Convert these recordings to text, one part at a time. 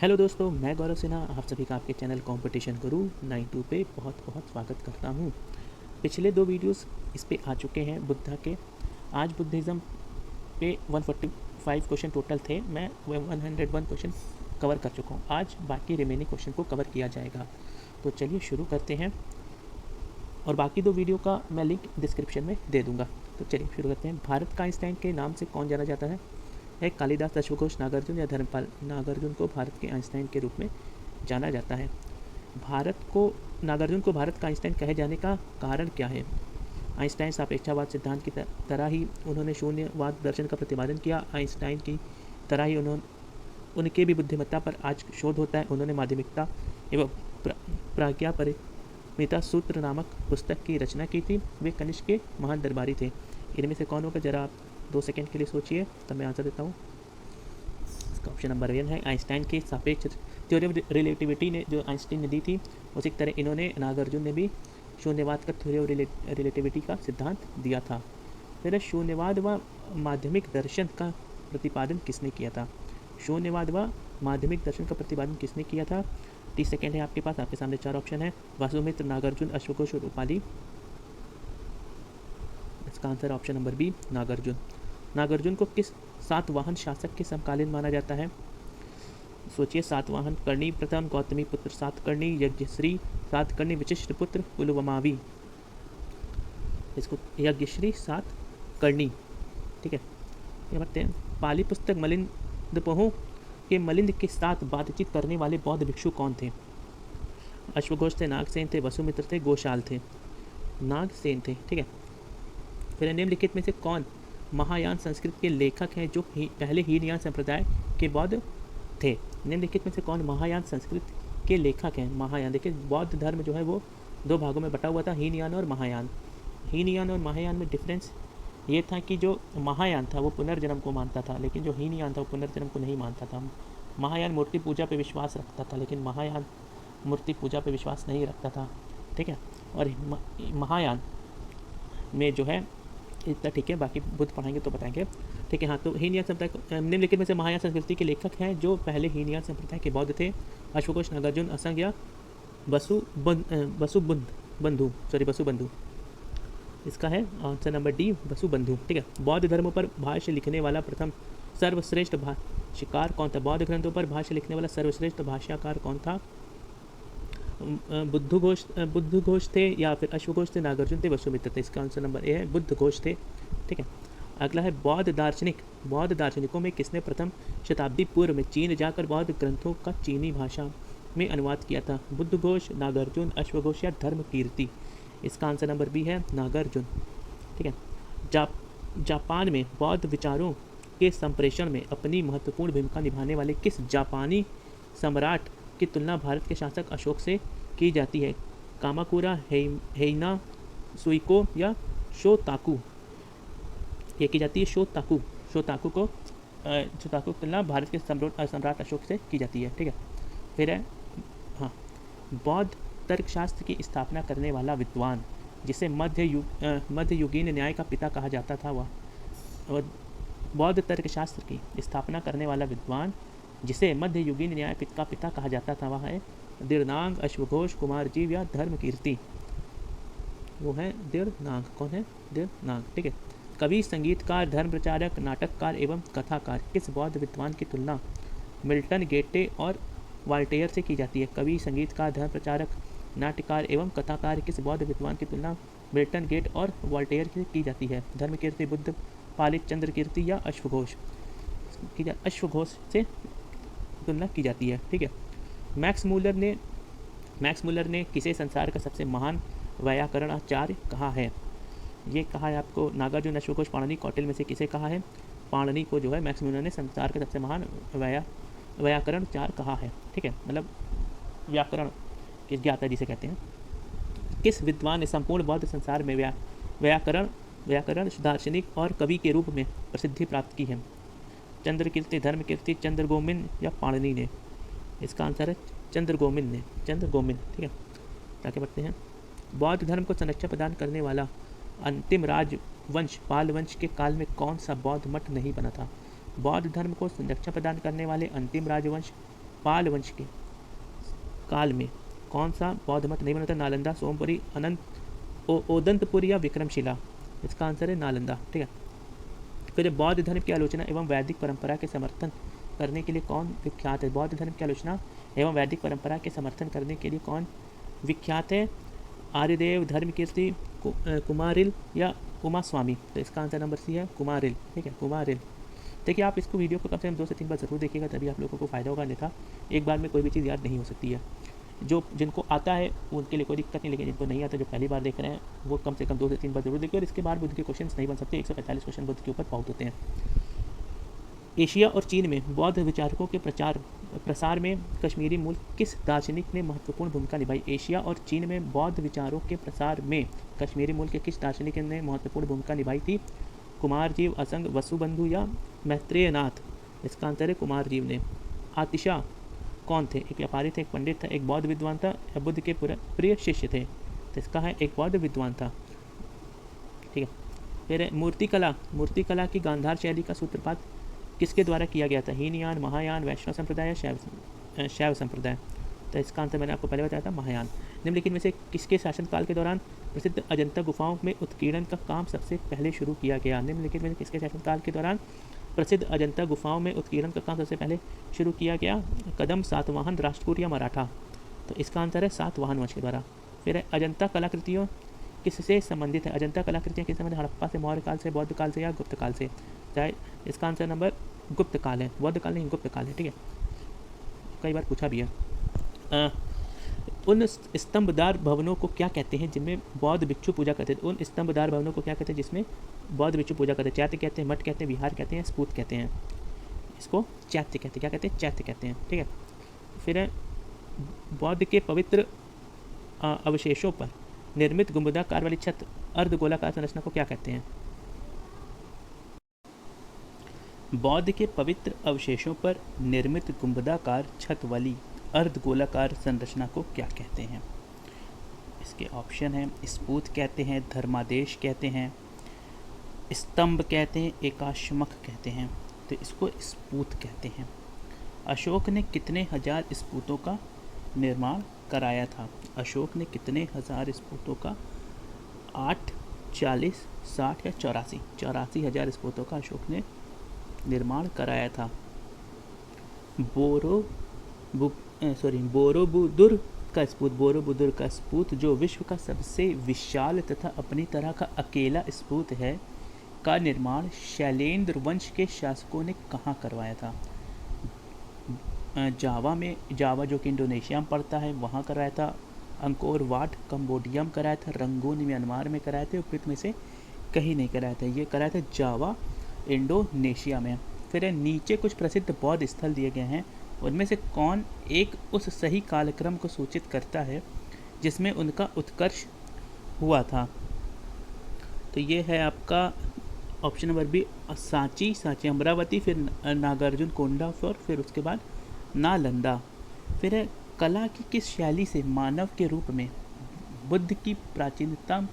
Hello दोस्तों, मैं गौरव सिन्हा आप सभी का आपके चैनल कंपटीशन गुरु 92 पे बहुत बहुत स्वागत करता हूँ। पिछले दो वीडियोस इस पे आ चुके हैं बुद्धा के। आज बुद्धिज़्म पे 145 क्वेश्चन टोटल थे। मैं 101 क्वेश्चन कवर कर चुका हूँ। आज बाकी रिमेनिंग क्वेश्चन को कवर किया जाएगा। तो चलिए शुरू करते हैं और बाकी दो वीडियो का मैं लिंक डिस्क्रिप्शन में दे दूँगा। तो चलिए शुरू करते हैं। भारत का आइंस्टाइन के नाम से कौन जाना जाता है? कालिदास, अश्वघोष, नागार्जुन या धर्मपाल? नागार्जुन को भारत के आइंस्टाइन के रूप में जाना जाता है। नागार्जुन को भारत का आइंस्टाइन कहे जाने का कारण क्या है? आइंस्टाइन सापेक्षतावाद सिद्धांत की तरह ही उन्होंने शून्यवाद दर्शन का प्रतिपादन किया। आइंस्टाइन की तरह ही उनके भी बुद्धिमत्ता पर आज शोध होता है। उन्होंने माध्यमिकता एवं प्राज्ञा परिमिता सूत्र नामक पुस्तक की रचना की थी। वे कनिष्क के महान दरबारी थे। इनमें से कौन होगा? जरा आप 2 सेकेंड के लिए सोचिए, तब मैं आंसर देता हूँ। इसका ऑप्शन नंबर 1 है। आइंस्टाइन की सापेक्ष थ्योरी ऑफ रिलेटिविटी ने जो आइंस्टाइन ने दी थी, उसी तरह इन्होंने नागार्जुन ने भी शून्यवाद का थ्योरी ऑफ रिलेटिविटी का सिद्धांत दिया था। फिर शून्यवाद व माध्यमिक दर्शन का प्रतिपादन किसने किया था? शून्यवाद व माध्यमिक दर्शन का प्रतिपादन किसने किया था? 30 सेकेंड है आपके पास। आपके सामने 4 ऑप्शन है: वसुमित्र, नागार्जुन, अश्वघोष और उपाली। इसका answer option number B, Nagarjuna. Nagarjuna को किस सातवाहन शासक के समकालीन माना जाता है? सोचिए। सातवाहन: कर्णी प्रथम, गौतमी पुत्र सातकर्णी, यज्ञश्री सातकर्णी, विशिष्ट पुत्र पुलवमावी। इसको यज्ञश्री सातकर्णी, ठीक है। ये बताते हैं। पाली पुस्तक मलिंदपहो के मलिंद के साथ बातचीत करने वाले बौद्ध भिक्षु कौन थे? अश्वघोष थे, नागसेन थे, वसुमित्र थे, गोशाल थे। नागसेन थे, ठीक है। फिर निम्नलिखित में से कौन महायान संस्कृत के लेखक हैं जो पहले हीनयान संप्रदाय के बौद्ध थे? निम्नलिखित में से कौन महायान संस्कृत के लेखक हैं? महायान, देखिए बौद्ध धर्म जो है वो 2 भागों में बटा हुआ था, हीनयान और महायान। हीनयान और महायान में डिफरेंस ये था कि जो महायान था वो पुनर्जन्म को मानता था, लेकिन जो हीनयान था वो पुनर्जन्म को नहीं मानता था। महायान मूर्ति पूजा पर विश्वास रखता था, लेकिन महायान मूर्ति पूजा पर विश्वास नहीं रखता था, ठीक है। और महायान में जो है इतना, ठीक है, बाकी बुद्ध पढ़ाएंगे तो बताएंगे, ठीक है। हाँ, तो हीनयान संप्रदाय निम्नलिखित में से महायान संस्कृति के लेखक हैं जो पहले हीनयान संप्रदाय के बौद्ध थे? अश्वघोष, नागार्जुन, असंग या वसुबंधु। इसका है आंसर नंबर डी, वसुबंधु, ठीक है। बौद्ध धर्म पर भाष्य लिखने वाला प्रथम सर्वश्रेष्ठ भाष्यकार कौन था? बौद्ध ग्रंथों पर भाष्य लिखने वाला सर्वश्रेष्ठ भाष्यकार कौन था? बुद्ध घोष थे या फिर अश्वघोष थे, नागार्जुन थे, वसुमित्र थे? इसका आंसर नंबर ए है, बुद्ध घोष थे, ठीक है। अगला है बौद्ध दार्शनिकों में किसने प्रथम शताब्दी पूर्व में चीन जाकर बौद्ध ग्रंथों का चीनी भाषा में अनुवाद किया था? बुद्ध घोष, नागार्जुन, अश्वघोष या धर्मकीर्ति? इसका आंसर नंबर बी है, नागार्जुन, ठीक है। जापान में बौद्ध विचारों के संप्रेषण में अपनी महत्वपूर्ण भूमिका निभाने वाले किस जापानी सम्राट की तुलना भारत के शासक अशोक से की जाती है? कामाकुरा, हेइना, सुइको या शोताकू? ये की जाती है शोताकू की तुलना भारत के सम्राट अशोक से की जाती है, ठीक है। फिर है, हाँ, बौद्ध तर्कशास्त्र की स्थापना करने वाला विद्वान जिसे मध्ययुगीन न्याय का पिता कहा जाता था वह बौद्ध तर्कशास्त्र की स्थापना करने वाला विद्वान जिसे मध्ययुगीन न्याय का पिता कहा जाता था वह है दिरनांग, अश्वघोष, कुमारजीव या धर्मकीर्ति? वो है दिरनांग। कौन है? दिरनांग, ठीक है। कवि, संगीतकार, धर्म प्रचारक, नाटककार एवं कथाकार किस बौद्ध विद्वान की तुलना मिल्टन, गेटे और वाल्टेयर से की जाती है? कवि, संगीतकार, धर्म प्रचारक, नाट्यकार एवं कथाकार किस बौद्ध विद्वान की तुलना मिल्टन, गेट और वाल्टेयर से की जाती है? धर्मकीर्ति, बुद्ध पालित, चंद्रकीर्ति या अश्वघोष? अश्वघोष से तुलना की जाती है, ठीक है। मैक्स मूलर ने किसे संसार का सबसे महान व्याकरणाचार्य कहा है? ये कहा है आपको नागार्जुन, अश्वघोष, पाणिनि, कौटिल्य में से किसे कहा है? पाणिनि को जो है मैक्स मूलर ने संसार का सबसे महान व्याकरणाचार्य कहा है, ठीक है। मतलब व्याकरण किस ज्ञाता जिसे कहते हैं। किस विद्वान ने संपूर्ण बौद्ध संसार में व्याकरण दार्शनिक और कवि के रूप में प्रसिद्धि प्राप्त की है? चंद्रकीर्ति, धर्मकीर्ति, चंद्रगोमिन या पाणिनि ने? इसका आंसर है चंद्रगोमिन, ठीक है। आगे बढ़ते हैं। बौद्ध धर्म को संरक्षण प्रदान करने वाला अंतिम राजवंश पाल वंश के काल में कौन सा बौद्ध मठ नहीं बना था? बौद्ध धर्म को संरक्षण प्रदान करने वाले अंतिम राजवंश पाल वंश के काल में कौन सा बौद्ध मत नहीं बना था? नालंदा, सोमपुरी, ओदंतपुर या विक्रमशिला? इसका आंसर है नालंदा। ठीक है। फिर बौद्ध धर्म की आलोचना एवं वैदिक परंपरा के समर्थन करने के लिए कौन विख्यात है? बौद्ध धर्म की आलोचना एवं वैदिक परंपरा के समर्थन करने के लिए कौन विख्यात है? आर्यदेव, धर्मकीर्ति, कुमारिल या उमा स्वामी? तो इसका आंसर नंबर सी है कुमारिल। ठीक है, कुमारिल। देखिए, आप इसको वीडियो को कम से कम 2 से 3 बार ज़रूर देखिएगा, तभी आप लोगों को फ़ायदा होगा, अन्यथा एक बार में कोई भी चीज़ याद नहीं हो सकती है। जिनको आता है उनके लिए कोई दिक्कत नहीं, लेकिन जिनको नहीं आता, जो पहली बार देख रहे हैं, वो कम से कम 2 से 3 बार जरूर देखिए। और इसके बाद बुद्ध के क्वेश्चन नहीं बन सकते, 145 क्वेश्चन बुद्ध के ऊपर बहुत होते हैं। एशिया और चीन में बौद्ध विचारकों के प्रसार में कश्मीरी मूल किस दार्शनिक ने महत्वपूर्ण भूमिका निभाई? एशिया और चीन में बौद्ध विचारों के प्रसार में कश्मीरी मूल के किस दार्शनिक ने महत्वपूर्ण भूमिका निभाई थी? कुमारजीव, असंग, वसुबंधु या मैत्रेयनाथ? इसका आंसर है कुमारजीव ने। आतिशा कौन थे? एक व्यापारी थे, एक पंडित था, एक बौद्ध विद्वान था, या बुद्ध के प्रिय शिष्य थे? तो इसका है एक बौद्ध विद्वान था। ठीक है। फिर मूर्तिकला की गांधार शैली का सूत्रपात किसके द्वारा किया गया था? हीनयान, महायान, वैष्णव संप्रदाय या शैव संप्रदाय? तो इसका आंसर मैंने आपको पहले बताया था, महायान। निम्नलिखित में से किसके शासनकाल के दौरान प्रसिद्ध अजंता गुफाओं में उत्कीर्णन का काम सबसे पहले शुरू किया गया? निम्नलिखित में से किसके शासनकाल के दौरान प्रसिद्ध अजंता गुफाओं में उत्कीर्णन का काम सबसे पहले शुरू किया गया? कदम, सातवाहन, राष्ट्रकूट या मराठा? तो इसका आंसर है सातवाहन वंश के द्वारा। फिर अजंता कलाकृतियों किससे संबंधित है? अजंता कलाकृतियाँ किस संबंधित? हड़प्पा से, मौर्य काल से, बौद्ध काल से या गुप्त काल से? चाहे इसका आंसर नंबर गुप्त काल है, बौद्ध काल नहीं, गुप्त काल है। ठीक है, कई बार पूछा भी है। उन स्तंभदार भवनों को क्या कहते हैं जिनमें बौद्ध भिक्षु पूजा करते थे? उन स्तंभदार भवनों को क्या कहते हैं जिसमें बौद्ध भिक्षु पूजा करते हैं? चैत्य कहते हैं, मठ कहते हैं, विहार कहते हैं, स्फूत कहते हैं? इसको चैत्य कहते हैं। क्या कहते हैं? चैत्य कहते हैं। ठीक है। फिर बौद्ध के पवित्र अवशेषों पर निर्मित गुंबदाकार वाली छत अर्धगोलाकार संरचना को क्या कहते हैं? बौद्ध के पवित्र अवशेषों पर निर्मित गुंबदाकार छत वाली अर्धगोलाकार संरचना को क्या कहते हैं? इसके ऑप्शन हैं, स्फूत कहते हैं, धर्मादेश कहते हैं, स्तंभ कहते हैं, एकाश्मक कहते हैं। तो इसको स्फूत कहते हैं। अशोक ने कितने हजार स्फूतों का निर्माण कराया था? अशोक ने कितने हजार स्फूतों का? 8, 40, 60 या 84? 84 हजार स्फूतों का अशोक ने निर्माण कराया था। बोरोबुदुर का स्फूत जो विश्व का सबसे विशाल तथा अपनी तरह का अकेला स्फूत है, का निर्माण शैलेंद्र वंश के शासकों ने कहाँ करवाया था? जावा जो कि इंडोनेशिया में पड़ता है, वहाँ कराया था। अंकोर वाट कंबोडिया में कराया था। रंगून म्यांमार में कराए थे। उपयुक्त में से कहीं नहीं कराया था। ये कराया था जावा, इंडोनेशिया में। फिर नीचे कुछ प्रसिद्ध बौद्ध स्थल दिए गए हैं, उनमें से कौन एक उस सही कालक्रम को सूचित करता है जिसमें उनका उत्कर्ष हुआ था? तो ये है आपका option number B, Sanchi Amaravati, फिर नागार्जुन कोंडा, फिर उसके बाद नालंदा। फिर कला की किस शैली से मानव के रूप में बुद्ध की प्राचीनतम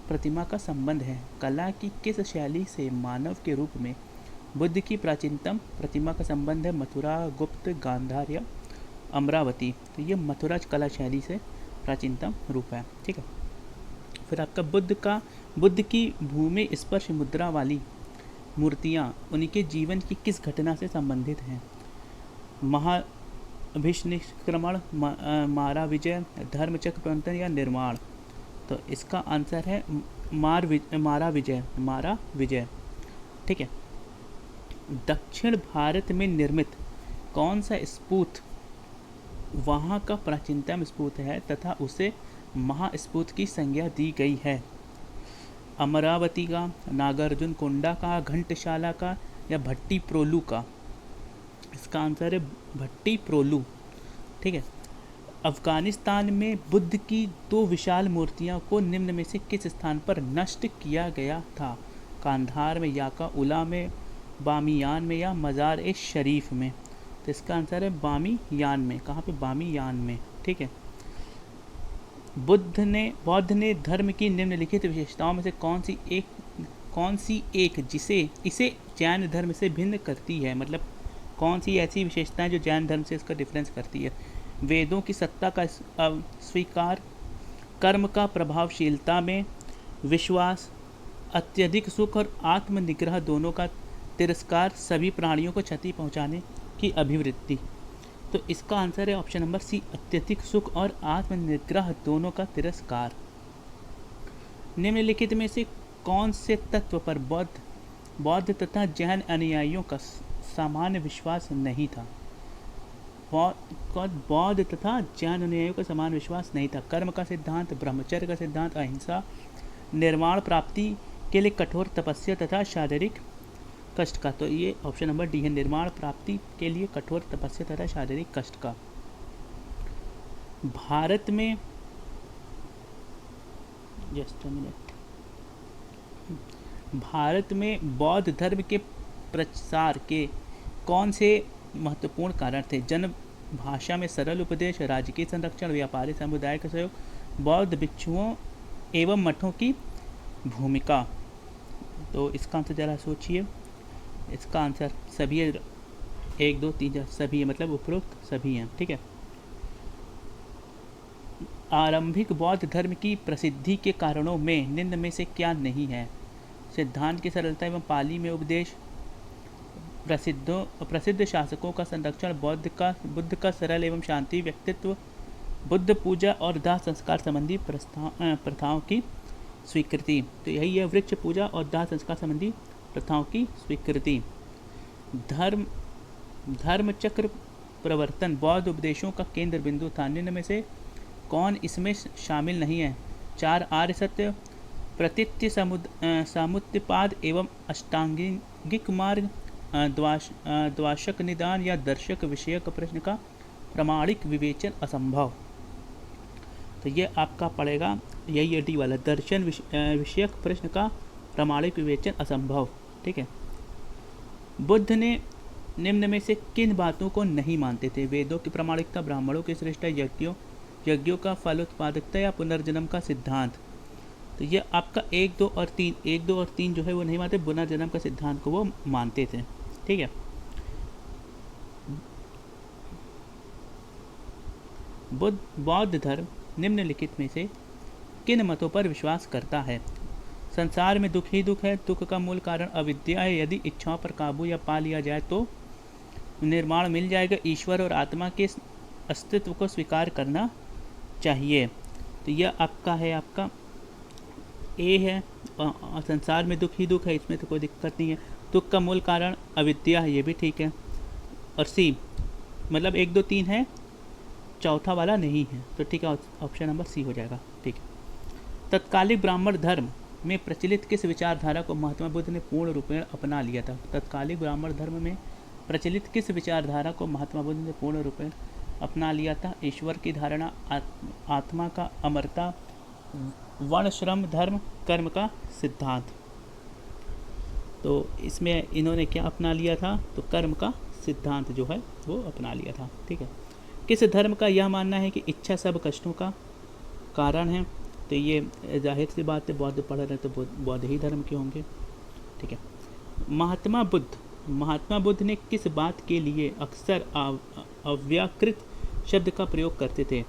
प्रतिमा का संबंध है? कला की किस शैली से मानव के रूप में बुद्ध की प्राचीनतम प्रतिमा का संबंध है? मथुरा, गुप्त, गांधार या अमरावती? तो ये मथुरा कला शैली से प्राचीनतम रूप है। ठीक है। फिर आपका बुद्ध की भूमि स्पर्श मुद्रा वाली मूर्तियाँ उनके जीवन की किस घटना से संबंधित हैं? महाभिनिष्क्रमण, मारा विजय, धर्मचक्र प्रवर्तन या निर्माण? तो इसका आंसर है मारा विजय। ठीक है। दक्षिण भारत में निर्मित कौन सा स्फूत वहाँ का प्राचीनतम स्फूत है तथा उसे महास्फूत की संज्ञा दी गई है? अमरावती का, नागार्जुन कोंडा का, घंटशाला का या भट्टी प्रोलू का? इसका आंसर है भट्टी प्रोलू। ठीक है। अफगानिस्तान में बुद्ध की 2 विशाल मूर्तियों को निम्न में से किस स्थान पर नष्ट किया गया था? कांधार में, याका उला में, बामियान में या मज़ार ए शरीफ में? तो इसका आंसर है बामियान में। कहाँ पे? बामियान में। ठीक है। बौद्ध ने धर्म की निम्नलिखित विशेषताओं में से कौन सी एक जिसे इसे जैन धर्म से भिन्न करती है? मतलब कौन सी ऐसी विशेषताएं जो जैन धर्म से इसका डिफरेंस करती है? वेदों की सत्ता का स्वीकार, कर्म का प्रभावशीलता में विश्वास, अत्यधिक सुख और आत्मनिग्रह दोनों का तिरस्कार, सभी प्राणियों को क्षति पहुंचाने की अभिवृत्ति। तो इसका आंसर है ऑप्शन नंबर सी, अत्यधिक सुख और आत्मनिग्रह दोनों का तिरस्कार। निम्नलिखित में से कौन से तत्व पर बौद्ध तथा जैन अनुयायियों का सामान्य विश्वास नहीं था? बौद्ध तथा जैन अनुयायियों का समान विश्वास नहीं था। कर्म का सिद्धांत, ब्रह्मचर्य का सिद्धांत, अहिंसा, निर्वाण प्राप्ति के लिए कठोर तपस्या तथा शारीरिक कष्ट का। तो ये ऑप्शन नंबर डी है, निर्वाण प्राप्ति के लिए कठोर तपस्या तथा शारीरिक कष्ट का। भारत में जस्ट अ मिनट, भारत में बौद्ध धर्म के प्रसार के कौन से महत्वपूर्ण कारण थे? जन भाषा में सरल उपदेश, राजकीय संरक्षण, व्यापारी समुदाय का सहयोग, बौद्ध भिक्षुओं एवं मठों की भूमिका। तो इसका आंसर जरा सोचिए। इसका आंसर सभी है, 1 2 3 सभी है, मतलब उपरोक्त सभी हैं। ठीक है। आरंभिक बौद्ध धर्म की प्रसिद्धि के कारणों में निम्न में से क्या नहीं है? सिद्धांत की सरलता एवं पाली में उपदेश, प्रसिद्ध शासकों का संरक्षण, बुद्ध का सरल एवं शांति व्यक्तित्व, बुद्ध पूजा और दाह संस्कार संबंधी प्रथाओं की स्वीकृति। तो यही है, वृक्ष पूजा और दाह संस्कार संबंधी प्रथाओं की स्वीकृति। धर्म चक्र प्रवर्तन बौद्ध उपदेशों का केंद्र बिंदु था। निम्न में से कौन इसमें शामिल नहीं है? 4 आर्य सत्य, प्रतित्य समुत्पाद एवं अष्टांगिक मार्ग, द्वाशक निदान या दर्शक विषयक प्रश्न का प्रामाणिक विवेचन असंभव। तो ये आपका पड़ेगा, यही है डी वाला, दर्शन विषयक प्रश्न का प्रामाणिक विवेचन असंभव। ठीक है। बुद्ध ने निम्न में से किन बातों को नहीं मानते थे? वेदों की प्रामाणिकता, ब्राह्मणों की श्रेष्ठता, यज्ञों का फलोत्पादकता या पुनर्जन्म का सिद्धांत। तो ये आपका 1 2 और 3 जो है वो नहीं मानते, पुनर्जन्म का सिद्धांत को वो मानते थे। ठीक है। बौद्ध धर्म निम्नलिखित में से किन मतों पर विश्वास करता है? संसार में दुख ही दुख है, दुख का मूल कारण अविद्या है, यदि इच्छाओं पर काबू या पा लिया जाए तो निर्माण मिल जाएगा, ईश्वर और आत्मा के अस्तित्व को स्वीकार करना चाहिए। तो यह आपका है, आपका ए है, संसार में दुख ही दुख है, इसमें तो कोई दिक्कत नहीं है। दुख का मूल कारण अविद्या है, ये भी ठीक है। और सी मतलब 1 2 3 है, चौथा वाला नहीं है, तो ठीक है, ऑप्शन नंबर सी हो जाएगा। ठीक है। तत्कालिक ब्राह्मण धर्म में प्रचलित किस विचारधारा को महात्मा बुद्ध ने पूर्ण रूपेण अपना लिया था? तत्कालिक ब्राह्मण धर्म में प्रचलित किस विचारधारा को महात्मा बुद्ध ने पूर्ण रूपेण अपना लिया था? ईश्वर की धारणा, आत्मा का अमरता, वर्ण श्रम धर्म, कर्म का सिद्धांत। तो इसमें इन्होंने क्या अपना लिया था? तो कर्म का सिद्धांत जो है वो अपना लिया था। ठीक है। किस धर्म का यह मानना है कि इच्छा सब कष्टों का कारण है? तो ये जाहिर सी बात है, बौद्ध पढ़ रहे तो बौद्ध ही धर्म के होंगे। ठीक है। महात्मा बुद्ध ने किस बात के लिए अक्सर अव्याकृत शब्द का प्रयोग करते थे?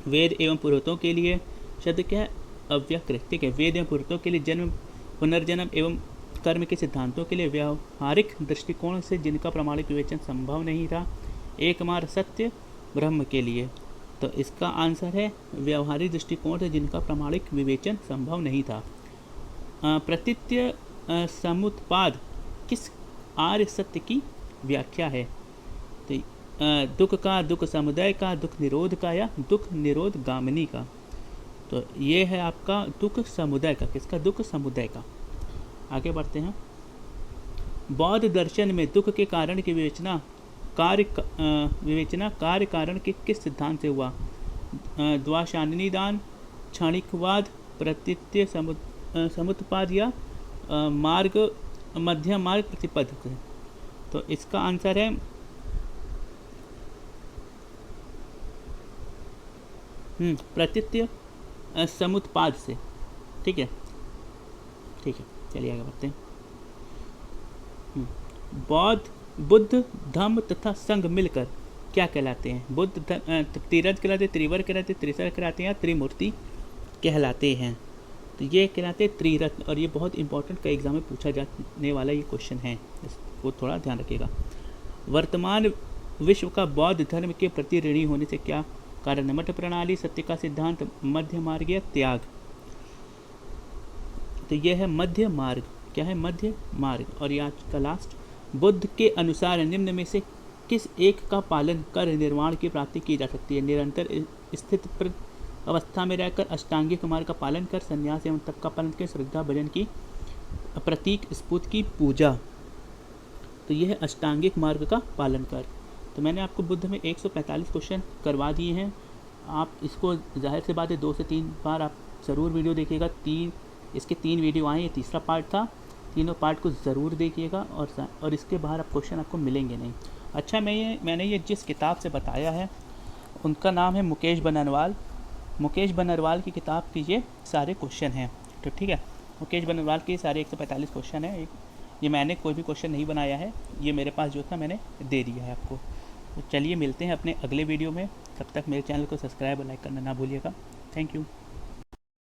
वेद एवं पुरोहितों के लिए शब्द क्या है? अव्याकृत। ठीक है। वेद एवं पुरोहितों के लिए, जन्म पुनर्जन्म एवं कर्म के सिद्धांतों के लिए, व्यावहारिक दृष्टिकोण से जिनका प्रामाणिक विवेचन संभव नहीं था, एकमात्र सत्य ब्रह्म के लिए। तो इसका आंसर है व्यावहारिक दृष्टिकोण से जिनका प्रामाणिक विवेचन संभव नहीं था। प्रतित्य समुत्पाद किस आर्य सत्य की व्याख्या है? तो दुख का, दुख समुदाय का, दुख निरोध का या दुख निरोध गामिनी का। तो ये है आपका दुख समुदाय का। किसका? दुख समुदाय का। आगे बढ़ते हैं। बौद्ध दर्शन में दुख के कारण की विवेचना कार्य कारण के किस सिद्धांत से हुआ? द्वाशानिदान, क्षणिकवाद, प्रतित्य समुत्पाद या मध्य मार्ग प्रतिपद। तो इसका आंसर है प्रतित्य समुत्पाद से। ठीक है। ठीक है, चलिए आगे बढ़ते हैं। बौद्ध बुद्ध, धम्म तथा संघ मिलकर क्या कहलाते हैं? बुद्ध, त्रिरथ कहलाते, त्रिवर कहलाते, त्रिसर कहलाते हैं या त्रिमूर्ति कहलाते हैं? तो ये कहलाते त्रिरत्न, और ये बहुत इंपॉर्टेंट कई एग्जाम में पूछा जाने वाला ये क्वेश्चन है, इसको थोड़ा ध्यान रखिएगा। वर्तमान विश्व का बौद्ध धर्म के प्रति ऋणी होने से क्या कारण है? मठ प्रणाली, सत्य का सिद्धांत, मध्य मार्ग या त्याग? तो यह है मध्य मार्ग। क्या है? मध्य मार्ग। और ये आज का लास्ट, बुद्ध के अनुसार निम्न में से किस एक का पालन कर निर्वाण की प्राप्ति की जा सकती है? निरंतर स्थित अवस्था में रहकर, अष्टांगिक मार्ग का पालन कर, संन्यास एवं तप का पालन कर, श्रद्धा भजन की, प्रतीक स्फूर्त की पूजा। तो यह है अष्टांगिक मार्ग का पालन कर। तो मैंने आपको बुद्ध में 145 क्वेश्चन करवा दिए हैं। आप इसको जाहिर सी बात है 2 से 3 बार आप ज़रूर वीडियो देखिएगा। इसके 3 वीडियो आए, ये तीसरा पार्ट था। तीनों पार्ट को ज़रूर देखिएगा और इसके बाहर आप क्वेश्चन आपको मिलेंगे नहीं। अच्छा, मैंने ये जिस किताब से बताया है उनका नाम है मुकेश बनरवाल। मुकेश बनरवाल की किताब के ये सारे क्वेश्चन हैं। तो ठीक है, मुकेश बनरवाल के सारे 145 क्वेश्चन हैं। ये मैंने कोई भी क्वेश्चन नहीं बनाया है, ये मेरे पास जो था मैंने दे दिया है आपको। तो चलिए मिलते हैं अपने अगले वीडियो में। तब तक मेरे चैनल को सब्सक्राइब और लाइक करना ना भूलिएगा। Thank you.